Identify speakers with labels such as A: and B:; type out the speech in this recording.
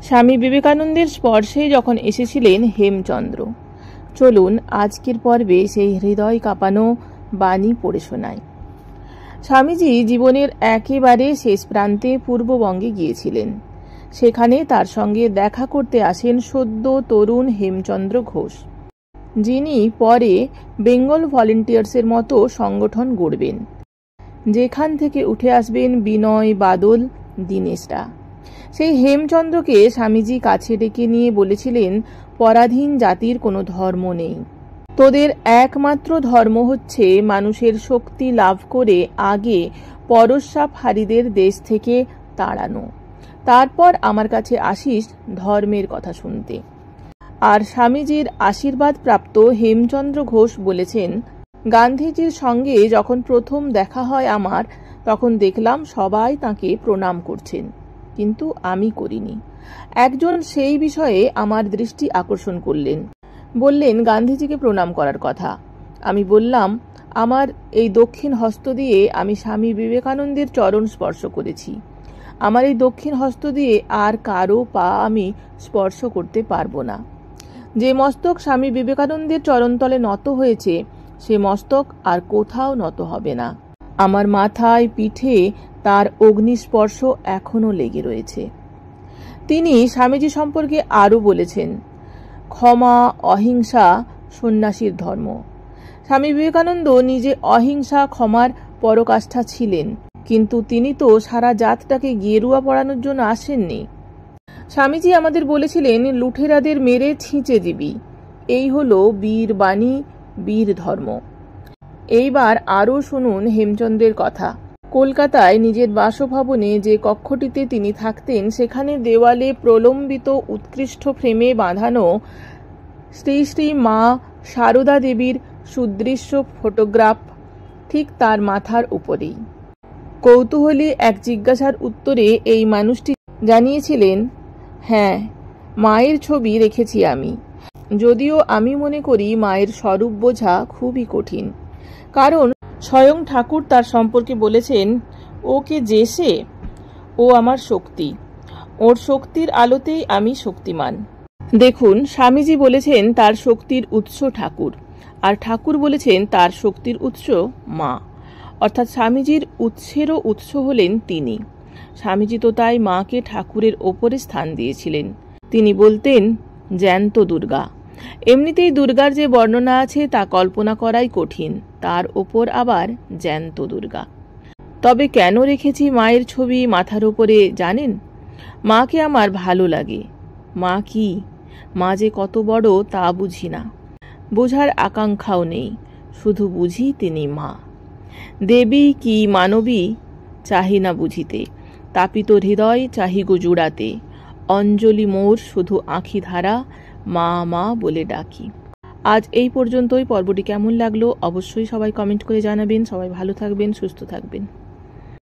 A: স্বামী বিবেকানন্দের স্পর্শে যখন এসেছিলেন হেমচন্দ্র। চলুন আজকের পর্বে সেই হৃদয় কাঁপানো বাণী পড়ে শোনাই। স্বামীজি জীবনের একেবারে শেষ প্রান্তে পূর্ববঙ্গে গিয়েছিলেন। সেখানে তার সঙ্গে দেখা করতে আসেন সদ্য তরুণ হেমচন্দ্র ঘোষ, যিনি পরে বেঙ্গল ভলেন্টিয়ার্সের মতো সংগঠন গড়বেন, যেখান থেকে উঠে আসবেন বিনয়, বাদল, দীনেশরা। সেই হেমচন্দ্রকে স্বামীজি কাছে ডেকে নিয়ে বলেছিলেন, পরাধীন জাতির কোনো ধর্ম নেই, তোদের একমাত্র ধর্ম হচ্ছে মানুষের শক্তি লাভ করে আগে পরশ্বাপহারীদের দেশ থেকে তাড়ানো, তারপর আমার কাছে আসিস ধর্মের কথা শুনতে। আর স্বামীজির আশীর্বাদ প্রাপ্ত হেমচন্দ্র ঘোষ বলেছেন, গান্ধীজির সঙ্গে যখন প্রথম দেখা হয় আমার, তখন দেখলাম সবাই তাকে প্রণাম করছেন, কিন্তু আমি করিনি। একজন সেই বিষয়ে আমার দৃষ্টি আকর্ষণ করলেন, বললেন গান্ধীজিকে প্রণাম করার কথা। আমি বললাম, আমার এই দক্ষিণ হস্ত দিয়ে আমি স্বামী বিবেকানন্দের চরণ স্পর্শ করেছি, আমার এই দক্ষিণ হস্ত দিয়ে আর কারো পা আমি স্পর্শ করতে পারবো না। যে মস্তক স্বামী বিবেকানন্দের চরণতলে নত হয়েছে, সে মস্তক আর কোথাও নত হবে না। আমার মাথায়, পিঠে তার অগ্নিস্পর্শ এখনো লেগে রয়েছে। তিনি স্বামীজি সম্পর্কে আরও বলেছেন, ক্ষমা, অহিংসা সন্ন্যাসীর ধর্ম। স্বামী বিবেকানন্দ নিজে অহিংসা, ক্ষমার পরাকাষ্ঠা ছিলেন, কিন্তু তিনি তো সারা জাতটাকে গেরুয়া পড়ানোর জন্য আসেননি। স্বামীজি আমাদের বলেছিলেন, লুঠেরাদের মেরে ছিঁচে দিবি, এই হলো বীর বাণী, বীর ধর্ম। এইবার আরও শুনুন হেমচন্দ্রের কথা। কলকাতায় নিজের বাসভবনে যে কক্ষটিতে তিনি থাকতেন, সেখানে দেওয়ালে প্রলম্বিত উৎকৃষ্ট ফ্রেমে বাঁধানো শ্রী শ্রী মা সারদা দেবীর সুদৃশ্য ফটোগ্রাফ ঠিক তার মাথার উপরেই। কৌতূহলী এক জিজ্ঞাসার উত্তরে এই মানুষটি জানিয়েছিলেন, হ্যাঁ, মায়ের ছবি রেখেছি আমি, যদিও আমি মনে করি মায়ের স্বরূপ বোঝা খুবই কঠিন, কারণ স্বয়ং ঠাকুর তার সম্পর্কে বলেছেন, ওকে যে সে, ও আমার শক্তি, ওর শক্তির আলোতেই আমি শক্তিমান। দেখুন, স্বামীজি বলেছেন তার শক্তির উৎস ঠাকুর, আর ঠাকুর বলেছেন তার শক্তির উৎস মা, অর্থাৎ স্বামীজির উৎসেরও উৎস হলেন তিনি। স্বামীজি তো তাই মাকে ঠাকুরের ওপরে স্থান দিয়েছিলেন। তিনি বলতেন, জ্যান্ত দুর্গা। এমনিতেই দুর্গার যে বর্ণনা আছে তা কল্পনা করাই কঠিন, তার ওপর আবার জ্যান্ত দুর্গা। তবে কেন রেখেছি মায়ের ছবি মাথার ওপরে জানেন? মাকে আমার ভালো লাগে। মা কি, মা যে কত বড় তা বুঝি না, বোঝার আকাঙ্ক্ষাও নেই, শুধু বুঝি তিনি মা। দেবী কি মানবী চাহি না বুঝিতে, তাপিত হৃদয় চাহি গো জুড়াতে, অঞ্জলি মোর শুধু আঁখি ধারা, মা মা বলে ডাকি। আজ এই পর্যন্তই। পর্বটি কেমন লাগলো অবশ্যই সবাই কমেন্ট করে জানাবেন। সবাই ভালো থাকবেন, সুস্থ থাকবেন।